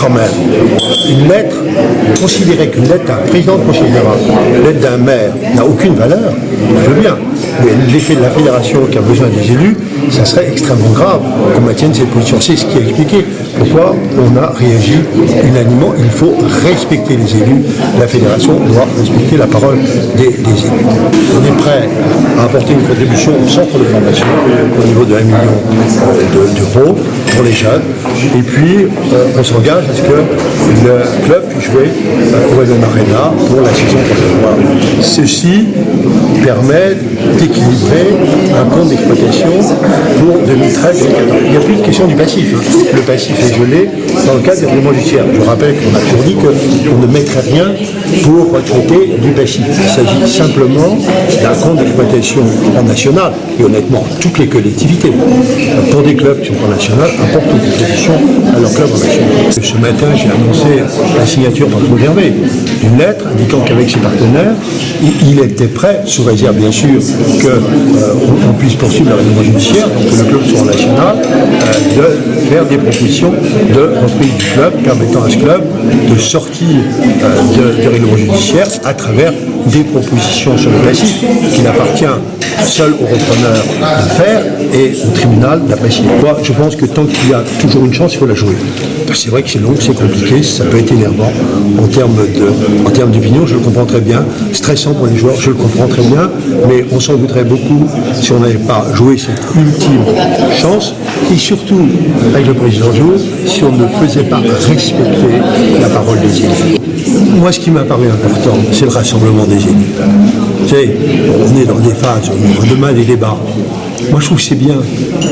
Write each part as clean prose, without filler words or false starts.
quand même, une lettre, considérer qu'une lettre d'un président de conseil général, l'aide d'un maire n'a aucune valeur, je veux bien. Mais l'effet de la fédération qui a besoin des élus, ça serait extrêmement grave qu'on maintienne cette position. C'est ce qui a expliqué pourquoi on a réagi unanimement. Il faut respecter les élus. La fédération doit respecter la parole des élus. On est prêt à apporter une contribution au centre de formation au niveau de 1 million d'euros pour les jeunes. Et puis, on s'engage à ce que le club puisse jouer au Wellman Arena pour la saison prochaine. Voilà. Ceci permet d'équilibrer un compte d'exploitation pour 2013 et 2014. Il n'y a plus de question du passif. Le passif est gelé dans le cadre des règlements judiciaires. Je rappelle qu'on a toujours dit qu'on ne mettrait rien pour traiter du passif. Il s'agit simplement d'un compte d'exploitation en national. Et honnêtement, toutes les collectivités, pour des clubs qui sont en national, apportent une contribution à leur club en national. Ce matin, j'ai annoncé la signature par Claude Hervé d'une lettre indiquant qu'avec ses partenaires, il était prêt, sous réserve bien sûr qu'on puisse poursuivre le règlement judiciaire, donc que le club soit en national, de faire des propositions de reprise du club permettant à ce club de sortir du règlement judiciaire à travers des propositions sur le passif qu'il appartient seul au repreneur de faire et au tribunal d'apprécier. Moi, je pense que tant qu'il y a toujours une chance, il faut la jouer. C'est vrai que c'est long, c'est compliqué, ça peut être énervant en termes d'opinion, je le comprends très bien, stressant pour les joueurs, je le comprends très bien, mais on s'en voudrait beaucoup si on n'avait pas joué cette ultime chance, et surtout, avec le président Jour, si on ne faisait pas respecter la parole des élus. Moi, ce qui m'a paru important, c'est le rassemblement des élus. Vous savez, on est dans des phases, on aura demain des débats. Moi, je trouve que c'est bien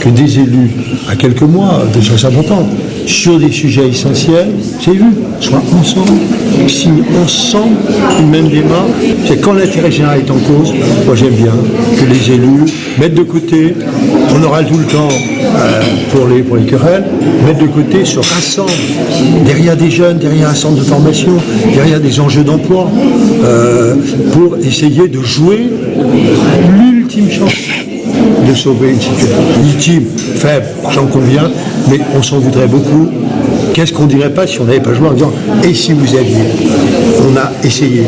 que des élus, à quelques mois de 50 ans, sur des sujets essentiels, c'est vu, soient ensemble, signent ensemble une même démarche. C'est quand l'intérêt général est en cause, moi j'aime bien que les élus mettent de côté, on aura tout le temps pour les querelles, mettent de côté, se rassemblent derrière des jeunes, derrière un centre de formation, derrière des enjeux d'emploi, pour essayer de jouer l'ultime chance de sauver une situation ultime, faible, j'en conviens, mais on s'en voudrait beaucoup. Qu'est-ce qu'on dirait pas si on n'avait pas joué en disant « et si vous aviez ?» On a essayé.